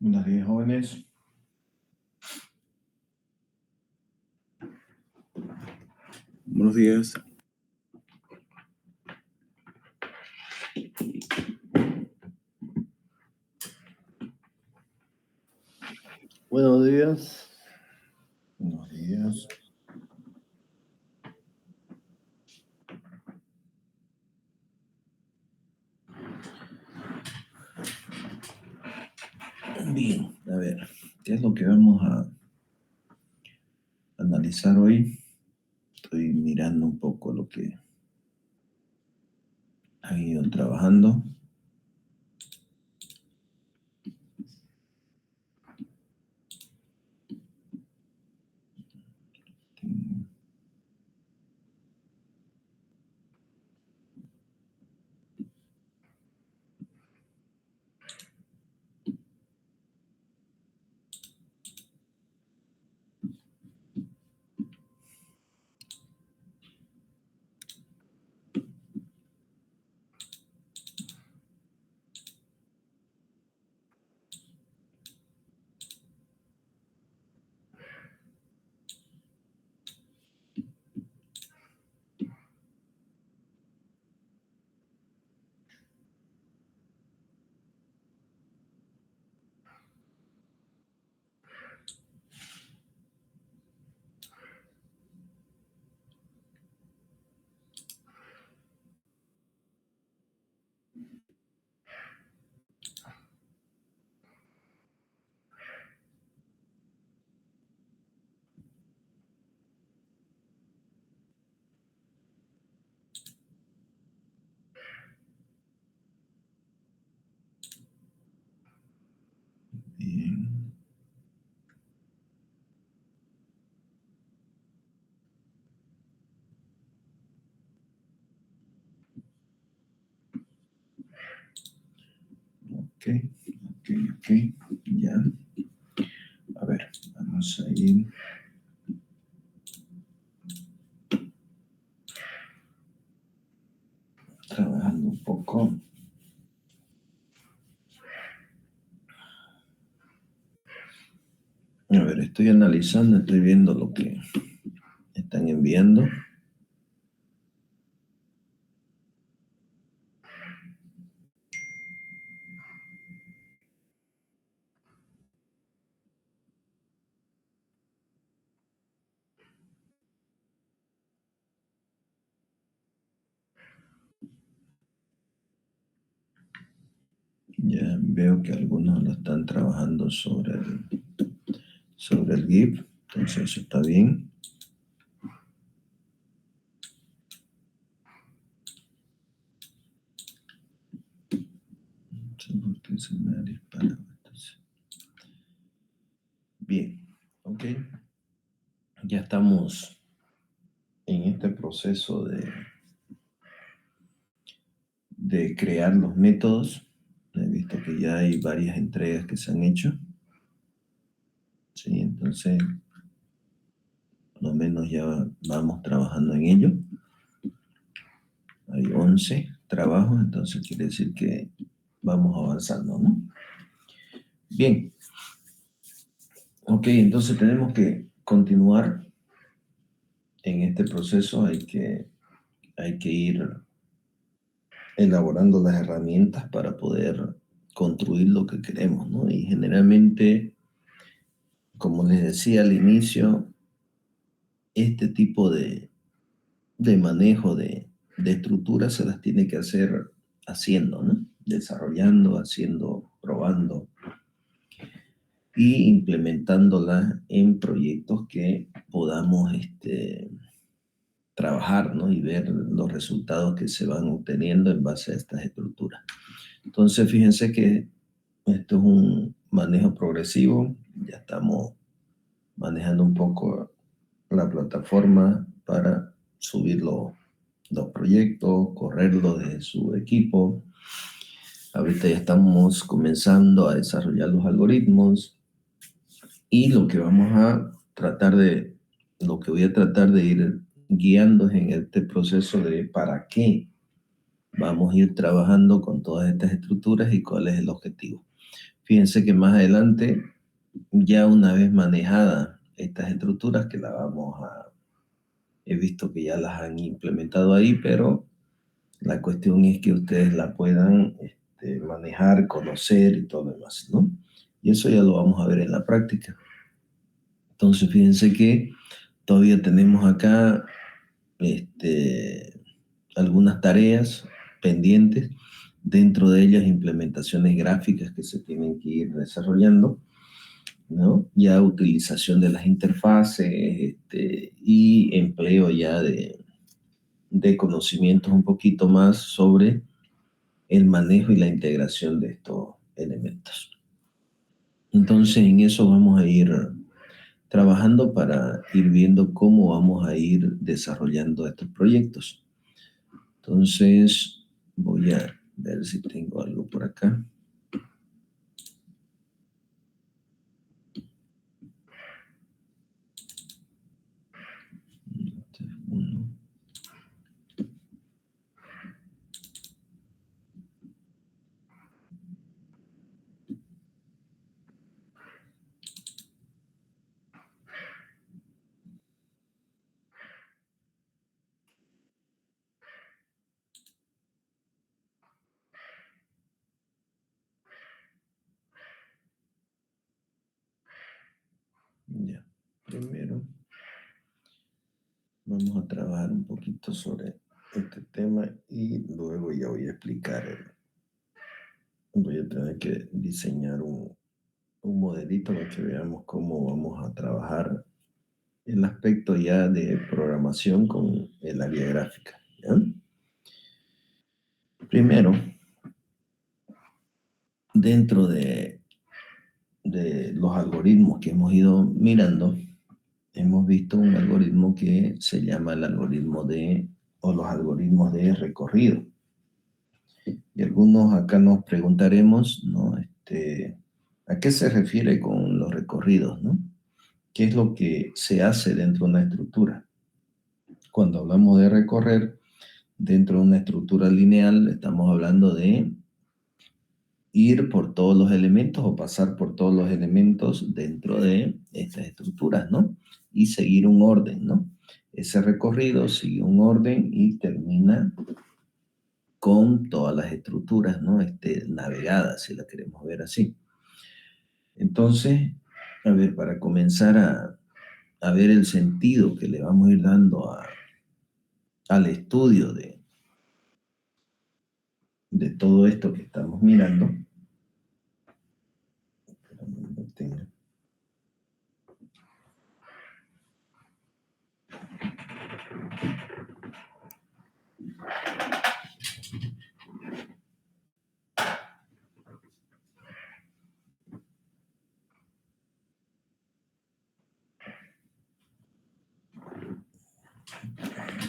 Buenos días, jóvenes. Buenos días. Buenos días. Buenos días. Bien, a ver, ¿qué es lo que vamos a analizar hoy? Estoy mirando un poco lo que han ido trabajando. Bien. Ok, ya. A ver, vamos a ir. Trabajando un poco. A ver, estoy analizando, estoy viendo lo que están enviando. Ya veo que algunos lo están trabajando sobre el GIF, entonces eso está bien. No sé por qué se me ha disparado. Bien, ok. Ya estamos en este proceso de crear los métodos. He visto que ya hay varias entregas que se han hecho. Sí, entonces, por lo menos ya vamos trabajando en ello. Hay 11 trabajos, entonces quiere decir que vamos avanzando, ¿no? Bien. Ok, entonces tenemos que continuar en este proceso. Hay que ir elaborando las herramientas para poder construir lo que queremos, ¿no? Y generalmente, como les decía al inicio, este tipo de manejo de estructuras se las tiene que hacer haciendo, ¿no? Desarrollando, haciendo, probando y implementándolas en proyectos que podamos trabajar, ¿no? Y ver los resultados que se van obteniendo en base a estas estructuras. Entonces, fíjense que esto es un manejo progresivo. Ya estamos manejando un poco la plataforma para subir los proyectos, correrlos desde su equipo. Ahorita ya estamos comenzando a desarrollar los algoritmos y lo que voy a tratar de ir guiando en este proceso de para qué vamos a ir trabajando con todas estas estructuras y cuál es el objetivo. Fíjense que más adelante, ya una vez manejadas estas estructuras, que la he visto que ya las han implementado ahí, pero la cuestión es que ustedes la puedan manejar, conocer y todo lo demás, ¿no? Y eso ya lo vamos a ver en la práctica. Entonces, fíjense que todavía tenemos acá algunas tareas pendientes, dentro de ellas implementaciones gráficas que se tienen que ir desarrollando, ¿no? Ya utilización de las interfaces y empleo ya de conocimientos un poquito más sobre el manejo y la integración de estos elementos. Entonces, en eso vamos a ir trabajando para ir viendo cómo vamos a ir desarrollando estos proyectos. Entonces, voy a ver si tengo algo por acá. Ya, primero vamos a trabajar un poquito sobre este tema y luego ya voy a explicar. Voy a tener que diseñar un modelito para que veamos cómo vamos a trabajar el aspecto ya de programación con el área gráfica, ¿ya? Primero, dentro de los algoritmos que hemos ido mirando, hemos visto un algoritmo que se llama el algoritmo o los algoritmos de recorrido. Y algunos acá nos preguntaremos, ¿no? ¿A qué se refiere con los recorridos, no? ¿Qué es lo que se hace dentro de una estructura? Cuando hablamos de recorrer dentro de una estructura lineal, estamos hablando de ir por todos los elementos o pasar por todos los elementos dentro de estas estructuras, ¿no? Y seguir un orden, ¿no? Ese recorrido sigue un orden y termina con todas las estructuras, ¿no? Navegadas, si la queremos ver así. Entonces, a ver, para comenzar a ver el sentido que le vamos a ir dando al estudio de todo esto que estamos mirando.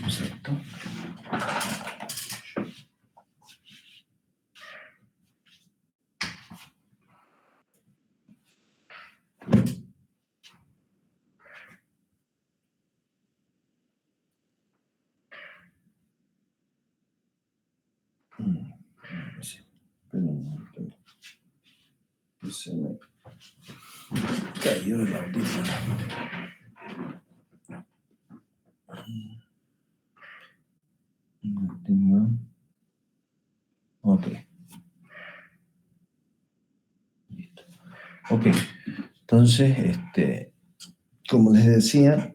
Exacto. Sí, pero no, se me cayó el audífono. Ok. Listo. Ok. Entonces, como les decía,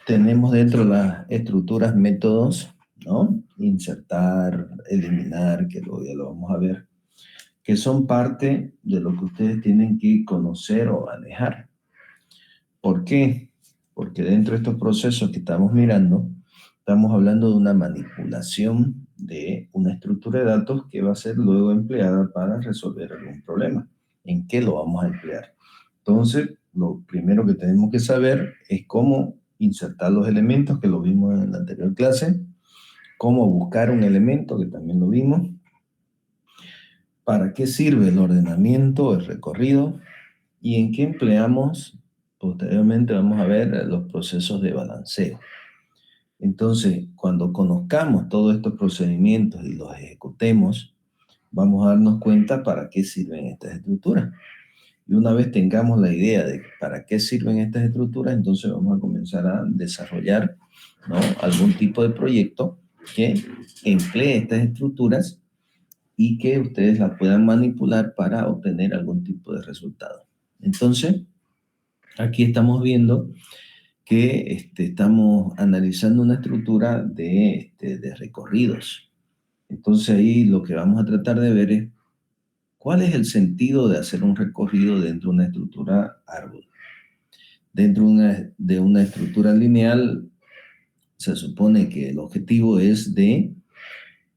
tenemos dentro de las estructuras métodos, ¿no? Insertar, eliminar, que luego ya lo vamos a ver, que son parte de lo que ustedes tienen que conocer o manejar. ¿Por qué? Porque dentro de estos procesos que estamos mirando, estamos hablando de una manipulación de una estructura de datos que va a ser luego empleada para resolver algún problema. ¿En qué lo vamos a emplear? Entonces, lo primero que tenemos que saber es cómo insertar los elementos, que lo vimos en la anterior clase, cómo buscar un elemento, que también lo vimos, para qué sirve el ordenamiento, el recorrido, y en qué empleamos. Posteriormente vamos a ver los procesos de balanceo. Entonces, cuando conozcamos todos estos procedimientos y los ejecutemos, vamos a darnos cuenta para qué sirven estas estructuras. Y una vez tengamos la idea de para qué sirven estas estructuras, entonces vamos a comenzar a desarrollar, ¿no?, algún tipo de proyecto que emplee estas estructuras y que ustedes las puedan manipular para obtener algún tipo de resultado. Entonces, aquí estamos viendo que estamos analizando una estructura de recorridos. Entonces ahí lo que vamos a tratar de ver es cuál es el sentido de hacer un recorrido dentro de una estructura árbol. Dentro de una estructura lineal se supone que el objetivo es de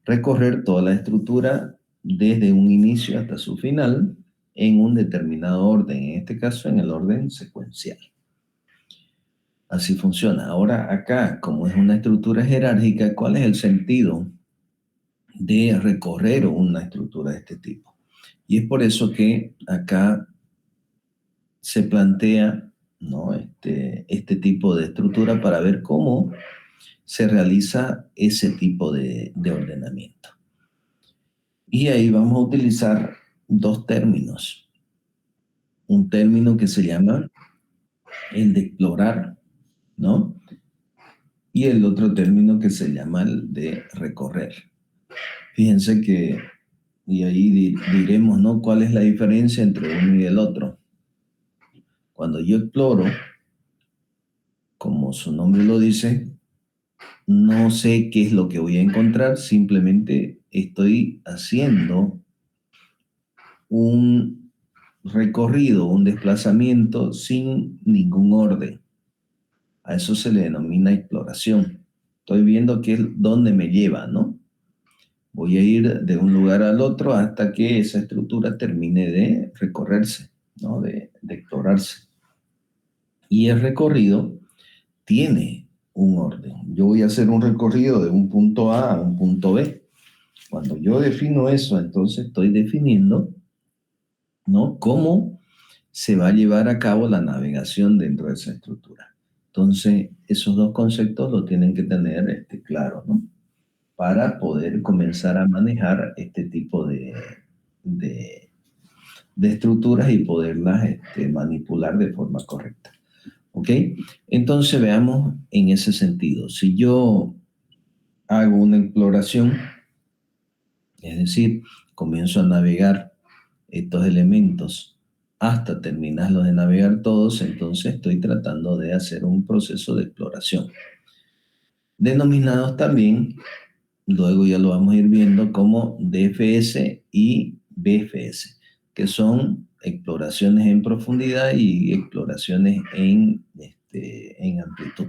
recorrer toda la estructura desde un inicio hasta su final en un determinado orden, en este caso en el orden secuencial. Así funciona. Ahora acá, como es una estructura jerárquica, ¿cuál es el sentido de recorrer una estructura de este tipo? Y es por eso que acá se plantea, ¿no?, este tipo de estructura para ver cómo se realiza ese tipo de ordenamiento. Y ahí vamos a utilizar dos términos. Un término que se llama el de explorar, ¿no? Y el otro término que se llama el de recorrer. Fíjense que, y ahí diremos, ¿no?, cuál es la diferencia entre uno y el otro. Cuando yo exploro, como su nombre lo dice, no sé qué es lo que voy a encontrar, simplemente estoy haciendo un recorrido, un desplazamiento sin ningún orden. A eso se le denomina exploración. Estoy viendo qué es dónde me lleva, ¿no? Voy a ir de un lugar al otro hasta que esa estructura termine de recorrerse, ¿no?, de explorarse. Y el recorrido tiene un orden. Yo voy a hacer un recorrido de un punto A a un punto B. Cuando yo defino eso, entonces estoy definiendo, ¿no?, cómo se va a llevar a cabo la navegación dentro de esa estructura. Entonces, esos dos conceptos lo tienen que tener claro, ¿no?, para poder comenzar a manejar este tipo de, de estructuras y poderlas manipular de forma correcta. ¿Ok? Entonces veamos en ese sentido. Si yo hago una exploración, es decir, comienzo a navegar estos elementos hasta terminarlos de navegar todos, entonces estoy tratando de hacer un proceso de exploración. Denominados también, luego ya lo vamos a ir viendo, como DFS y BFS, que son exploraciones en profundidad y exploraciones en amplitud.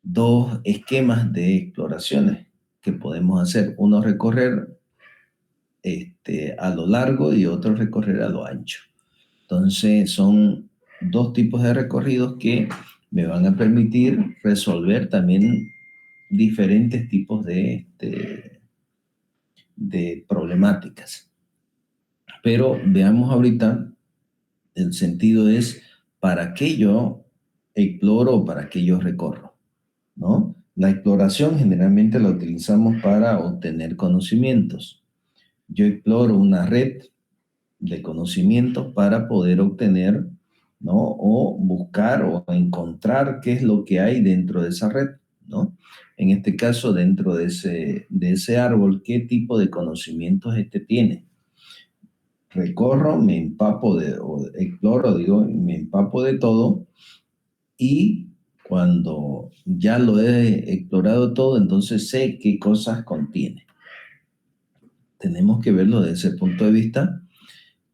Dos esquemas de exploraciones que podemos hacer. Uno recorrer a lo largo y otro recorrer a lo ancho. Entonces son dos tipos de recorridos que me van a permitir resolver también diferentes tipos de problemáticas. Pero veamos ahorita, el sentido es para qué yo exploro o para qué yo recorro, ¿no? La exploración generalmente la utilizamos para obtener conocimientos. Yo exploro una red de conocimientos para poder obtener, ¿no?, o buscar o encontrar qué es lo que hay dentro de esa red, ¿no? En este caso, dentro de ese árbol, ¿qué tipo de conocimientos tiene? Recorro, me empapo o exploro, digo, me empapo de todo, y cuando ya lo he explorado todo, entonces sé qué cosas contiene. Tenemos que verlo desde ese punto de vista,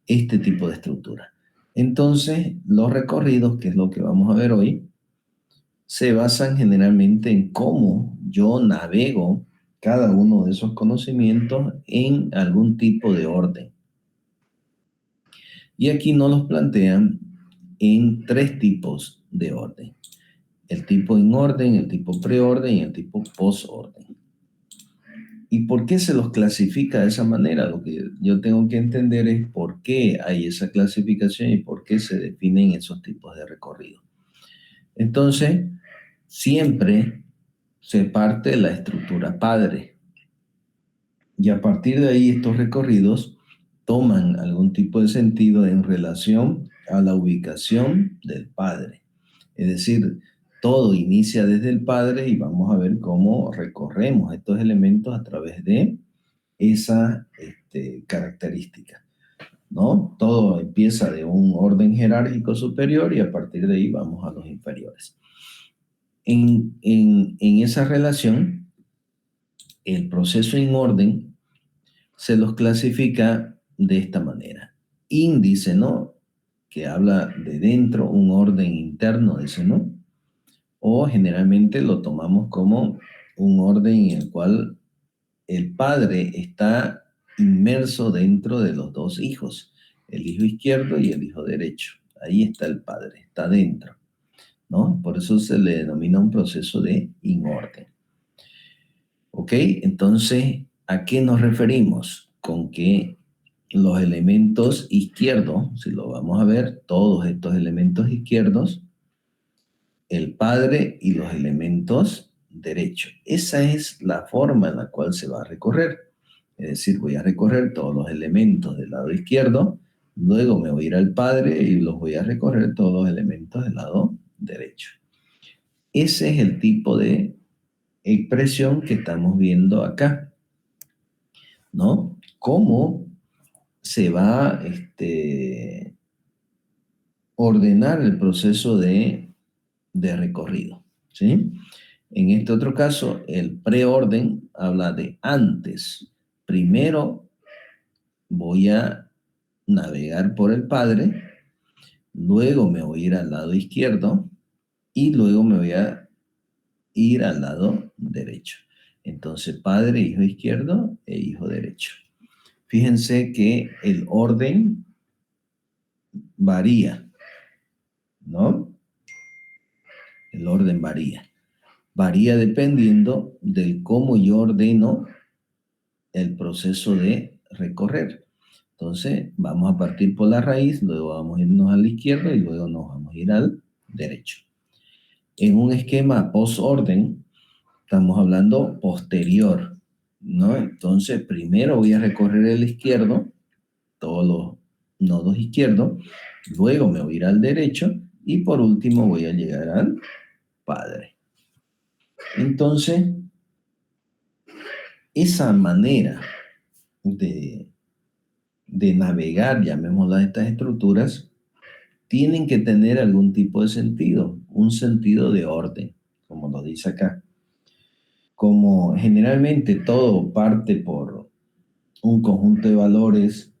este tipo de estructura. Entonces, los recorridos, que es lo que vamos a ver hoy, se basan generalmente en cómo yo navego cada uno de esos conocimientos en algún tipo de orden. Y aquí nos los plantean en tres tipos de orden: el tipo en orden, el tipo preorden y el tipo posorden. ¿Y por qué se los clasifica de esa manera? Lo que yo tengo que entender es por qué hay esa clasificación y por qué se definen esos tipos de recorrido. Entonces, siempre se parte de la estructura padre. Y a partir de ahí, estos recorridos toman algún tipo de sentido en relación a la ubicación del Padre. Es decir, todo inicia desde el Padre y vamos a ver cómo recorremos estos elementos a través de esa característica, ¿no? Todo empieza de un orden jerárquico superior y a partir de ahí vamos a los inferiores. En esa relación, el proceso en orden se los clasifica de esta manera. Índice, ¿no? Que habla de dentro, un orden interno, dice, ¿no? O generalmente lo tomamos como un orden en el cual el padre está inmerso dentro de los dos hijos, el hijo izquierdo y el hijo derecho. Ahí está el padre, está dentro, ¿no? Por eso se le denomina un proceso de inorden. ¿Ok? Entonces, ¿a qué nos referimos? Con que los elementos izquierdos, si lo vamos a ver, todos estos elementos izquierdos, el padre y los elementos derechos. Esa es la forma en la cual se va a recorrer. Es decir, voy a recorrer todos los elementos del lado izquierdo, luego me voy a ir al padre y los voy a recorrer todos los elementos del lado derecho. Ese es el tipo de expresión que estamos viendo acá, ¿no? Cómo se va a ordenar el proceso de recorrido, ¿sí? En este otro caso, el preorden habla de antes. Primero voy a navegar por el Padre, luego me voy a ir al lado izquierdo y luego me voy a ir al lado derecho. Entonces, Padre, Hijo izquierdo e Hijo derecho. Fíjense que el orden varía, ¿no? El orden varía. Varía dependiendo del cómo yo ordeno el proceso de recorrer. Entonces, vamos a partir por la raíz, luego vamos a irnos a la izquierda y luego nos vamos a ir al derecho. En un esquema post-orden, estamos hablando posterior, ¿no? Entonces, primero voy a recorrer el izquierdo, todos los nodos izquierdos, luego me voy a ir al derecho y por último voy a llegar al Padre. Entonces, esa manera de navegar, llamémoslas estas estructuras, tienen que tener algún tipo de sentido, un sentido de orden, como lo dice acá. Como generalmente todo parte por un conjunto de valores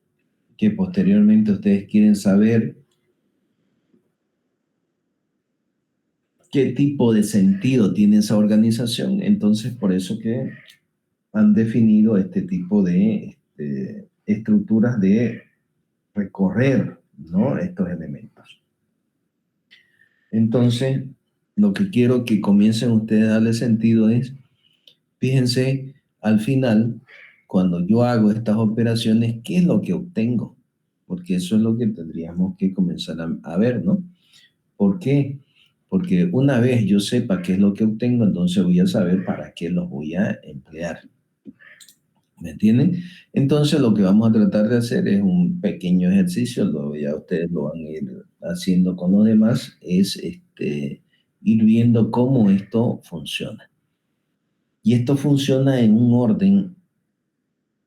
que posteriormente ustedes quieren saber qué tipo de sentido tiene esa organización, entonces por eso que han definido este tipo de estructuras de recorrer, ¿no? Estos elementos. Entonces, lo que quiero que comiencen ustedes a darle sentido es, fíjense, al final, cuando yo hago estas operaciones, ¿qué es lo que obtengo? Porque eso es lo que tendríamos que comenzar a ver, ¿no? ¿Por qué? Porque una vez yo sepa qué es lo que obtengo, entonces voy a saber para qué los voy a emplear. ¿Me entienden? Entonces lo que vamos a tratar de hacer es un pequeño ejercicio, luego ya ustedes lo van a ir haciendo con los demás, es ir viendo cómo esto funciona. Y esto funciona en un orden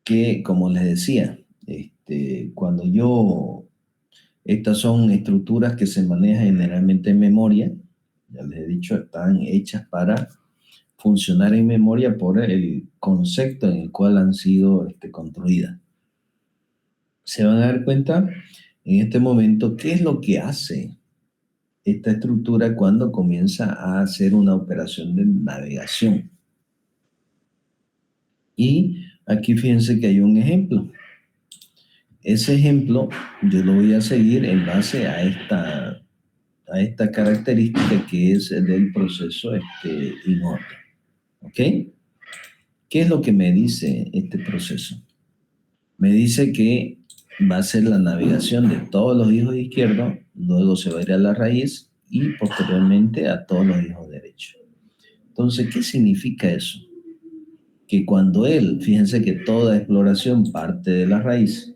que, como les decía, cuando estas son estructuras que se manejan generalmente en memoria, ya les he dicho, están hechas para funcionar en memoria por el concepto en el cual han sido construidas. Se van a dar cuenta en este momento qué es lo que hace esta estructura cuando comienza a hacer una operación de navegación. Y aquí fíjense que hay un ejemplo. Ese ejemplo yo lo voy a seguir en base a esta característica que es del proceso in orden. ¿Ok? ¿Qué es lo que me dice este proceso? Me dice que va a ser la navegación de todos los hijos izquierdos, luego se va a ir a la raíz y posteriormente a todos los hijos derechos. Entonces, ¿qué significa eso? Que cuando fíjense que toda exploración parte de la raíz,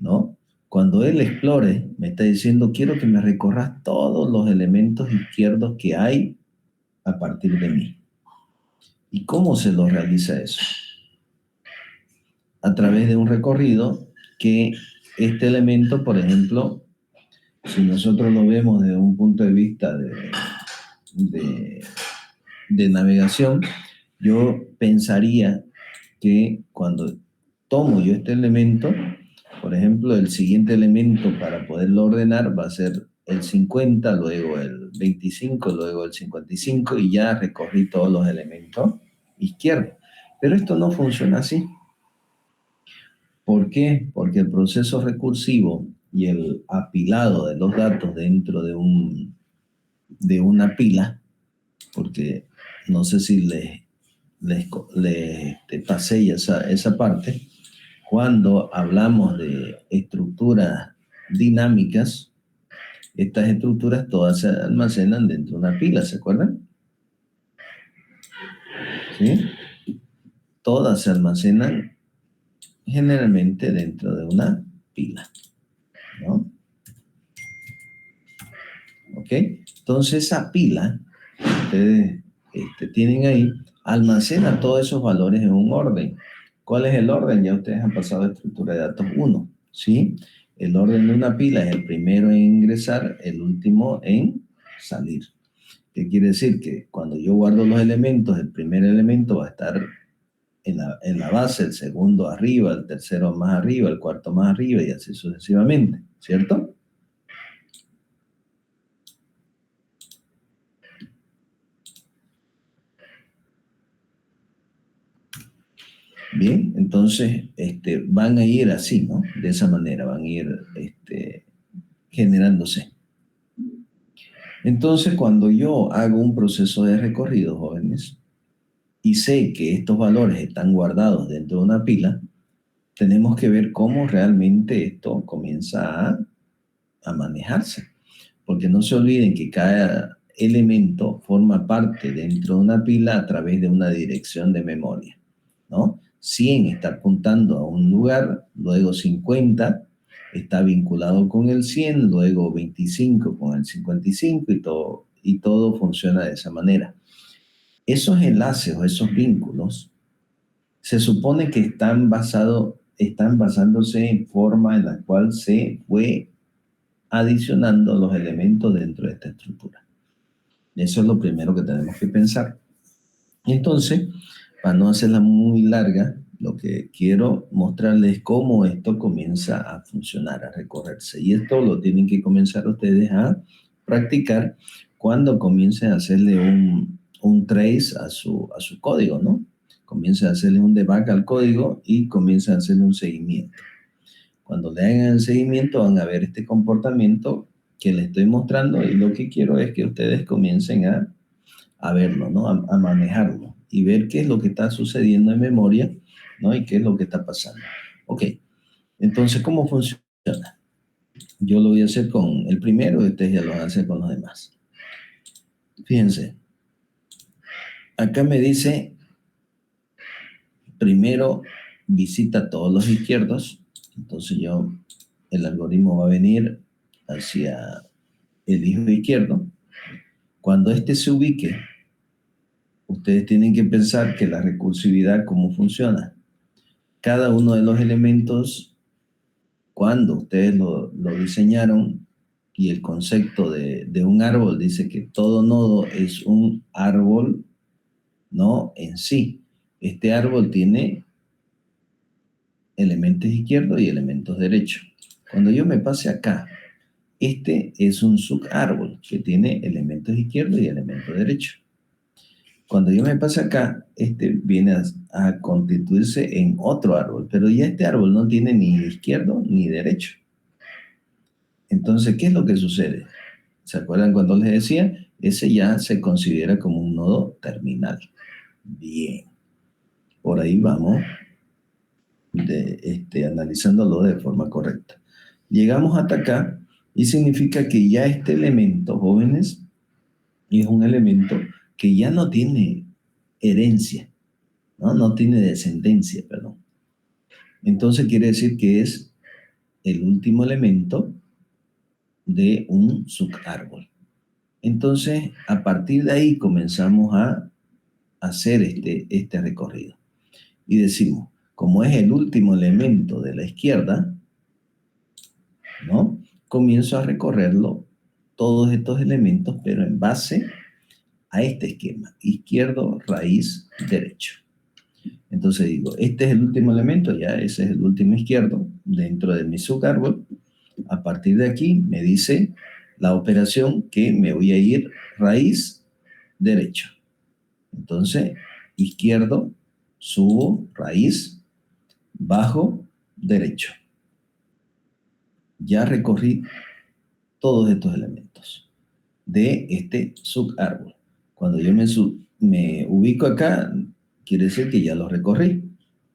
¿no? Cuando él explore, me está diciendo, quiero que me recorras todos los elementos izquierdos que hay a partir de mí. ¿Y cómo se lo realiza eso? A través de un recorrido que este elemento, por ejemplo, si nosotros lo vemos desde un punto de vista de, de navegación, yo pensaría que cuando tomo yo este elemento, por ejemplo, el siguiente elemento para poderlo ordenar va a ser el 50, luego el 25, luego el 55 y ya recorrí todos los elementos izquierdos. Pero esto no funciona así. ¿Por qué? Porque el proceso recursivo y el apilado de los datos dentro de una pila, porque no sé si te pasé ya esa parte, cuando hablamos de estructuras dinámicas, estas estructuras todas se almacenan dentro de una pila, ¿se acuerdan? ¿Sí? Todas se almacenan generalmente dentro de una pila, ¿no? ¿Ok? Entonces esa pila que ustedes tienen ahí almacena todos esos valores en un orden. ¿Cuál es el orden? Ya ustedes han pasado de estructura de datos 1, ¿sí? El orden de una pila es el primero en ingresar, el último en salir. ¿Qué quiere decir? Que cuando yo guardo los elementos, el primer elemento va a estar en la base, el segundo arriba, el tercero más arriba, el cuarto más arriba y así sucesivamente, ¿cierto? Bien, entonces van a ir así, ¿no? De esa manera van a ir generándose. Entonces, cuando yo hago un proceso de recorrido, jóvenes, y sé que estos valores están guardados dentro de una pila, tenemos que ver cómo realmente esto comienza a manejarse. Porque no se olviden que cada elemento forma parte dentro de una pila a través de una dirección de memoria, ¿no? 100 está apuntando a un lugar, luego 50 está vinculado con el 100, luego 25 con el 55 y todo funciona de esa manera. Esos enlaces o esos vínculos se supone que están basándose en forma en la cual se fue adicionando los elementos dentro de esta estructura. Eso es lo primero que tenemos que pensar. Entonces, para no hacerla muy larga, lo que quiero mostrarles es cómo esto comienza a funcionar, a recorrerse. Y esto lo tienen que comenzar ustedes a practicar cuando comiencen a hacerle un trace a su código, ¿no? Comiencen a hacerle un debug al código y comiencen a hacerle un seguimiento. Cuando le hagan el seguimiento van a ver este comportamiento que les estoy mostrando y lo que quiero es que ustedes comiencen a verlo, ¿no? A manejarlo y ver qué es lo que está sucediendo en memoria, ¿no? Y qué es lo que está pasando. Ok, entonces, ¿cómo funciona? Yo lo voy a hacer con el primero y ustedes ya lo van a hacer con los demás. Fíjense, acá me dice, primero visita todos los izquierdos, entonces el algoritmo va a venir hacia el hijo izquierdo. Cuando este se ubique, ustedes tienen que pensar que la recursividad, ¿cómo funciona? Cada uno de los elementos, cuando ustedes lo diseñaron, y el concepto de un árbol dice que todo nodo es un árbol, ¿no? En sí. Este árbol tiene elementos izquierdos y elementos derechos. Cuando yo me pase acá, este es un subárbol que tiene elementos izquierdos y elementos derechos. Cuando yo me pase acá, este viene a constituirse en otro árbol, pero ya este árbol no tiene ni izquierdo ni derecho. Entonces, ¿qué es lo que sucede? ¿Se acuerdan cuando les decía? Ese ya se considera como un nodo terminal. Bien, por ahí vamos analizándolo de forma correcta. Llegamos hasta acá y significa que ya este elemento, jóvenes, es un elemento que ya no tiene herencia, ¿no? No tiene descendencia, perdón. Entonces quiere decir que es el último elemento de un subárbol. Entonces, a partir de ahí comenzamos a hacer este recorrido. Y decimos, como es el último elemento de la izquierda, ¿no? Comienzo a recorrerlo, todos estos elementos, pero en base a este esquema, izquierdo, raíz, derecho. Entonces digo, este es el último elemento, ya ese es el último izquierdo dentro de mi subárbol. A partir de aquí me dice la operación que me voy a ir raíz, derecho. Entonces, izquierdo, subo, raíz, bajo, derecho. Ya recorrí todos estos elementos de este subárbol. Cuando yo me ubico acá, quiere decir que ya los recorrí.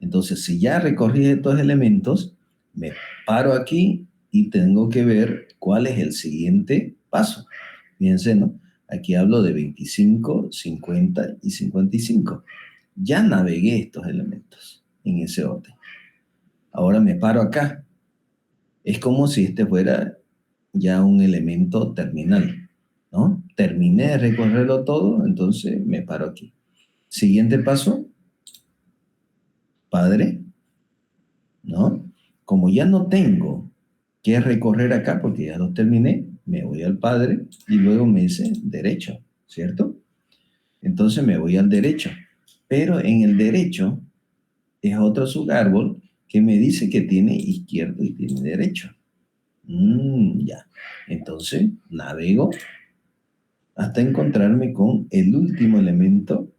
Entonces, si ya recorrí estos elementos, me paro aquí y tengo que ver cuál es el siguiente paso. Fíjense, ¿no? Aquí hablo de 25, 50 y 55. Ya navegué estos elementos en ese orden. Ahora me paro acá. Es como si este fuera ya un elemento terminal, ¿no? Terminé de recorrerlo todo, entonces me paro aquí. Siguiente paso, padre, ¿no? Como ya no tengo que recorrer acá porque ya lo terminé, me voy al padre y luego me dice derecho, ¿cierto? Entonces me voy al derecho. Pero en el derecho es otro subárbol que me dice que tiene izquierdo y tiene derecho. Ya. Entonces navego hasta encontrarme con el último elemento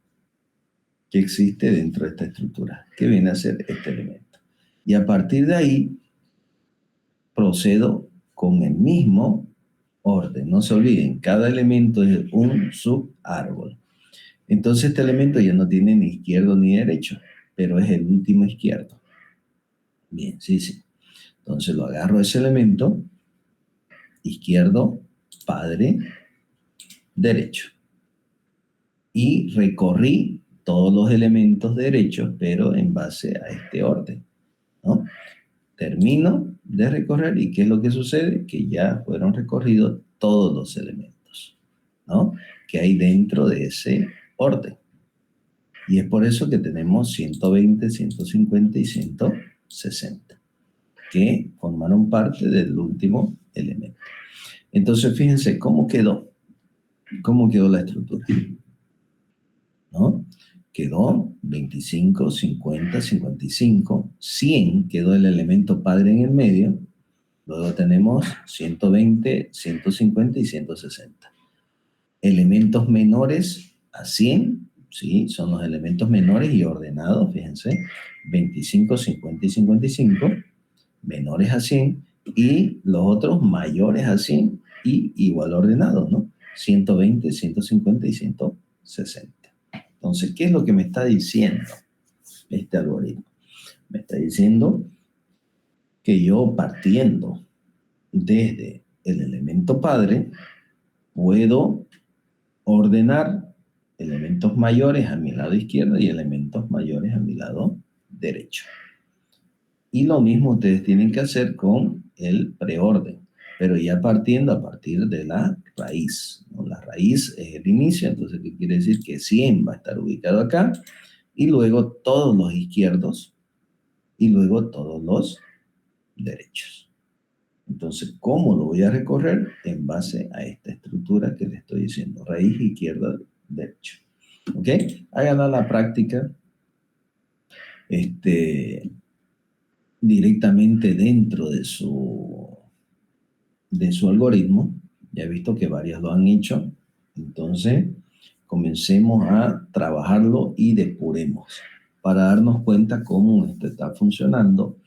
que existe dentro de esta estructura, que viene a ser este elemento. Y a partir de ahí procedo con el mismo orden. No se olviden, cada elemento es un subárbol. Entonces este elemento ya no tiene ni izquierdo ni derecho, pero es el último izquierdo. Bien, sí, sí. Entonces lo agarro ese elemento, izquierdo, padre, derecho. Y recorrí todos los elementos derechos, pero en base a este orden, ¿no? Termino de recorrer y ¿qué es lo que sucede? Que ya fueron recorridos todos los elementos, ¿no? Que hay dentro de ese orden. Y es por eso que tenemos 120, 150 y 160, que formaron parte del último elemento. Entonces, fíjense cómo quedó la estructura, ¿no? Quedó 25, 50, 55, 100, quedó el elemento padre en el medio, luego tenemos 120, 150 y 160. Elementos menores a 100, ¿sí? Son los elementos menores y ordenados, fíjense, 25, 50 y 55, menores a 100, y los otros mayores a 100 y igual ordenados, ¿no? 120, 150 y 160. Entonces, ¿qué es lo que me está diciendo este algoritmo? Me está diciendo que yo partiendo desde el elemento padre puedo ordenar elementos mayores a mi lado izquierdo y elementos mayores a mi lado derecho. Y lo mismo ustedes tienen que hacer con el preorden, pero ya partiendo a partir de la raíz, ¿no? La raíz es el inicio, entonces ¿qué quiere decir? Que 100 va a estar ubicado acá, y luego todos los izquierdos, y luego todos los derechos. Entonces, ¿cómo lo voy a recorrer? En base a esta estructura que les estoy diciendo, raíz izquierda, derecho. ¿Ok? Háganla a la práctica. Directamente dentro de su algoritmo. Ya he visto que varias lo han hecho. Entonces, comencemos a trabajarlo y depuremos para darnos cuenta cómo esto está funcionando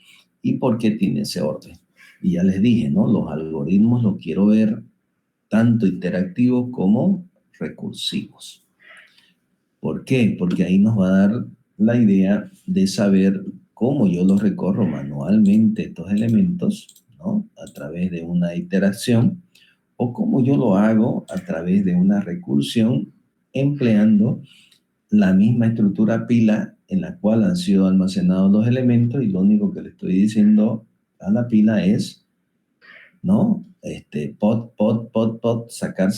y por qué tiene ese orden. Y ya les dije, ¿no? Los algoritmos los quiero ver tanto interactivos como recursivos. ¿Por qué? Porque ahí nos va a dar la idea de saber cómo yo los recorro manualmente estos elementos, ¿no? A través de una iteración, o cómo yo lo hago a través de una recursión empleando la misma estructura pila en la cual han sido almacenados los elementos, y lo único que le estoy diciendo a la pila es, ¿no? Pot, sacar,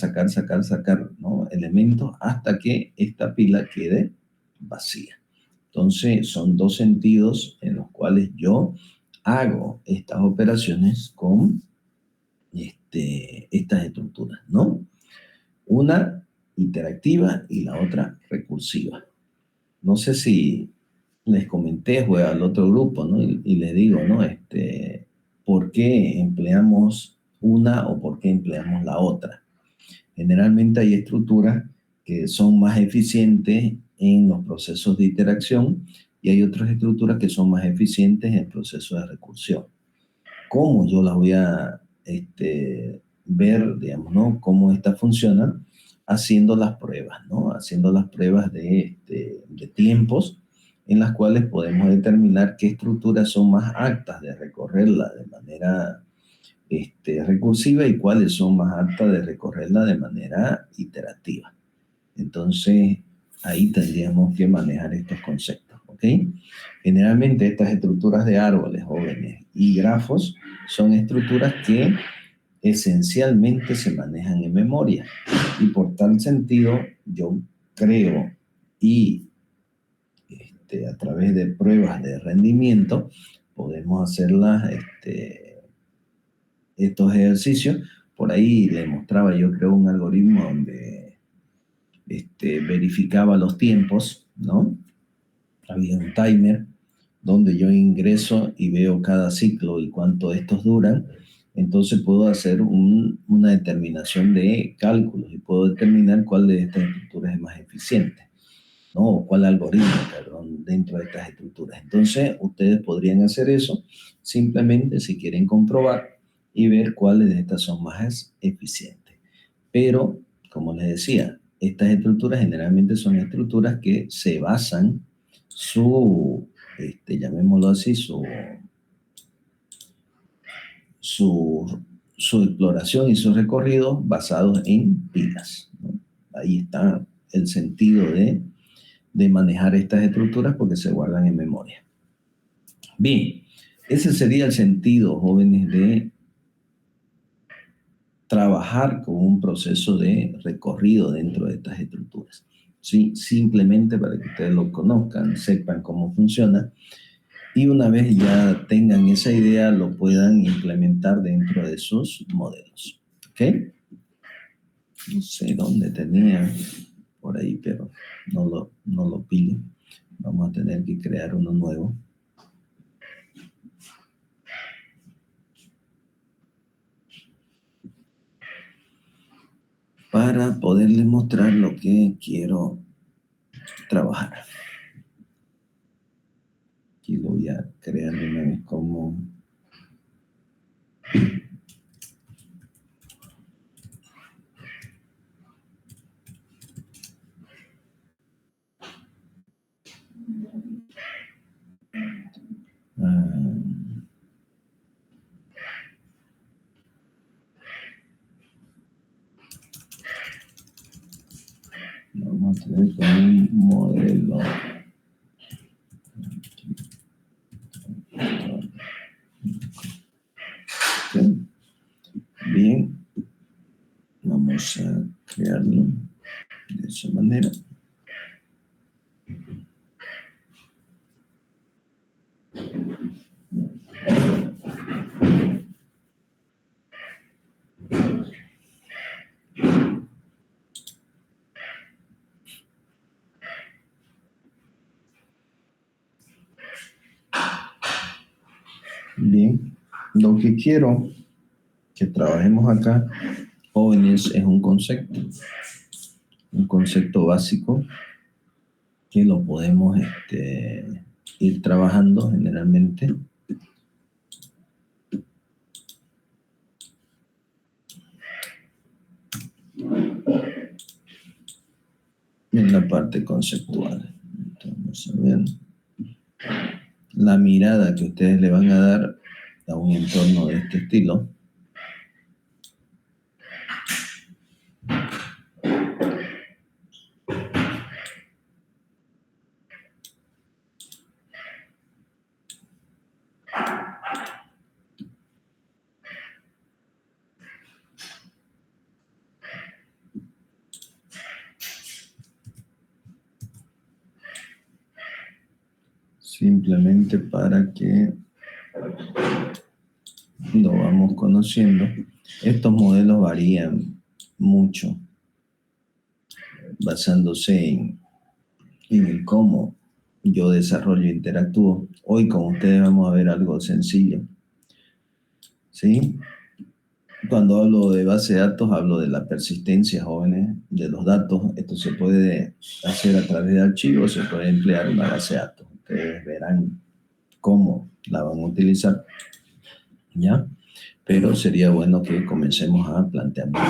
¿no? Elementos hasta que esta pila quede vacía. Entonces, son dos sentidos en los cuales yo hago estas operaciones con estas estructuras, ¿no? Una interactiva y la otra recursiva. No sé si les comenté, fue al otro grupo, ¿no? Y les digo, ¿no? ¿Por qué empleamos una o por qué empleamos la otra? Generalmente hay estructuras que son más eficientes en los procesos de interacción y hay otras estructuras que son más eficientes en el proceso de recursión. ¿Cómo yo las voy a ver, digamos, ¿no? Cómo estas funcionan? Haciendo las pruebas, ¿no? Haciendo las pruebas de tiempos en las cuales podemos determinar qué estructuras son más aptas de recorrerla de manera recursiva y cuáles son más aptas de recorrerla de manera iterativa. Entonces, ahí tendríamos que manejar estos conceptos, ¿ok? Generalmente estas estructuras de árboles jóvenes y grafos son estructuras que esencialmente se manejan en memoria y por tal sentido yo creo y a través de pruebas de rendimiento podemos hacerlas estos ejercicios. Por ahí le mostraba, yo creo, un algoritmo donde verificaba los tiempos, ¿no? Había un timer donde yo ingreso y veo cada ciclo y cuánto estos duran. Entonces puedo hacer una determinación de cálculos y puedo determinar cuál de estas estructuras es más eficiente, ¿no? O cuál algoritmo, perdón, dentro de estas estructuras. Entonces, ustedes podrían hacer eso simplemente si quieren comprobar y ver cuáles de estas son más eficientes. Pero, como les decía, estas estructuras generalmente son estructuras que se basan llamémoslo así, su exploración y sus recorridos basados en pilas, ¿no? Ahí está el sentido de manejar estas estructuras porque se guardan en memoria. Bien, ese sería el sentido, jóvenes, de trabajar con un proceso de recorrido dentro de estas estructuras. ¿Sí? Simplemente para que ustedes lo conozcan, sepan cómo funciona y una vez ya tengan esa idea lo puedan implementar dentro de sus modelos. ¿Ok? No sé dónde tenía por ahí, pero no lo pillo. Vamos a tener que crear uno nuevo. Para poderles mostrar lo que quiero trabajar. Aquí lo voy a crear de una vez como... vamos a tener como un modelo. Okay. Bien, vamos a crearlo de esa manera. Bien, lo que quiero que trabajemos acá, jóvenes, es un concepto básico que lo podemos ir trabajando generalmente. En la parte conceptual. Entonces, vamos a ver la mirada que ustedes le van a dar a un entorno de este estilo. simplemente para que lo vamos conociendo. Estos modelos varían mucho, basándose en el cómo yo desarrollo e interactúo. Hoy con ustedes vamos a ver algo sencillo, ¿sí? Cuando hablo de base de datos, hablo de la persistencia, jóvenes, de los datos. Esto se puede hacer a través de archivos, se puede emplear una base de datos. Ustedes verán cómo la van a utilizar, ¿ya? Pero sería bueno que comencemos a plantearnos.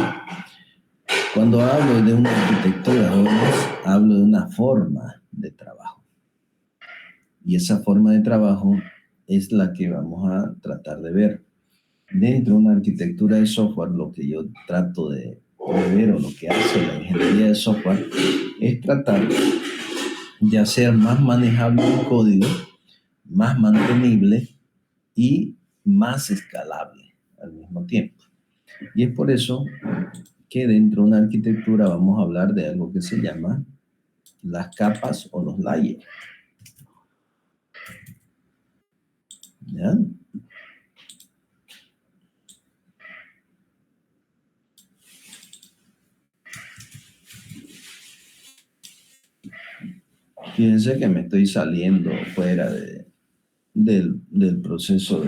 Cuando hablo de una arquitectura, jóvenes, hablo de una forma de trabajo. Y esa forma de trabajo es la que vamos a tratar de ver. Dentro de una arquitectura de software, lo que yo trato de ver o lo que hace la ingeniería de software es tratar de hacer más manejable un código, más mantenible y más escalable al mismo tiempo. Y es por eso que dentro de una arquitectura vamos a hablar de algo que se llama las capas o los layers. ¿Ya? Fíjense que me estoy saliendo fuera del proceso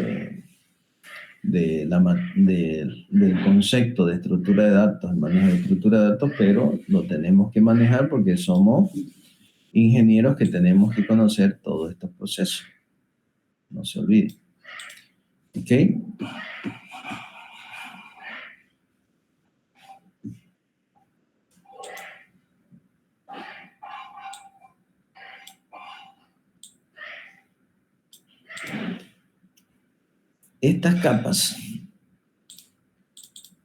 del concepto de estructura de datos, el manejo de estructura de datos, pero lo tenemos que manejar porque somos ingenieros que tenemos que conocer todos estos procesos. No se olviden. ¿Ok? Estas capas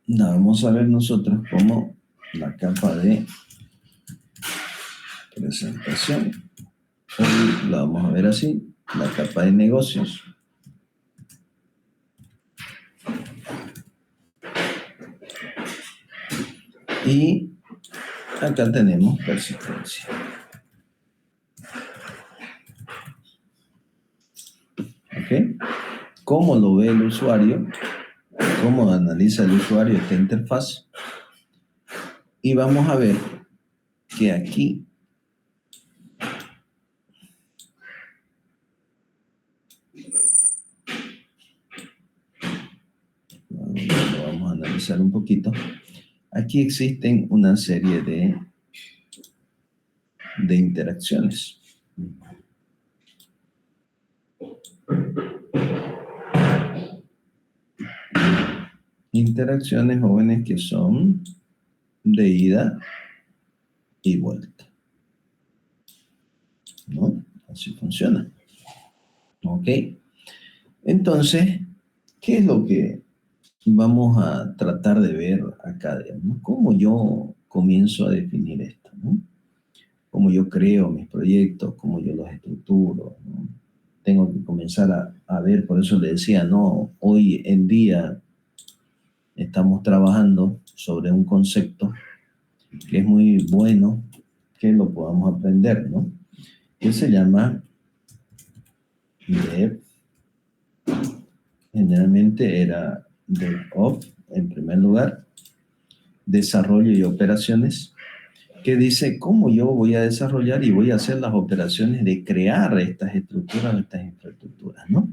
la vamos a ver nosotros como la capa de presentación. Hoy la vamos a ver así, la capa de negocios. Y acá tenemos persistencia. ¿Ok? ¿Cómo lo ve el usuario? ¿Cómo analiza el usuario esta interfaz? Y vamos a ver que aquí lo vamos a analizar un poquito. Aquí existen una serie de interacciones. Interacciones, jóvenes, que son de ida y vuelta. ¿No? Así funciona. ¿Ok? Entonces, ¿qué es lo que vamos a tratar de ver acá? Digamos? ¿Cómo yo comienzo a definir esto? ¿No? Cómo yo creo mis proyectos, cómo yo los estructuro, ¿no? Tengo que comenzar a ver, por eso le decía, no, hoy en día estamos trabajando sobre un concepto que es muy bueno que lo podamos aprender, ¿no? Que se llama Dev. Generalmente era DevOps en primer lugar, desarrollo y operaciones, que dice cómo yo voy a desarrollar y voy a hacer las operaciones de crear estas estructuras, estas infraestructuras, ¿no?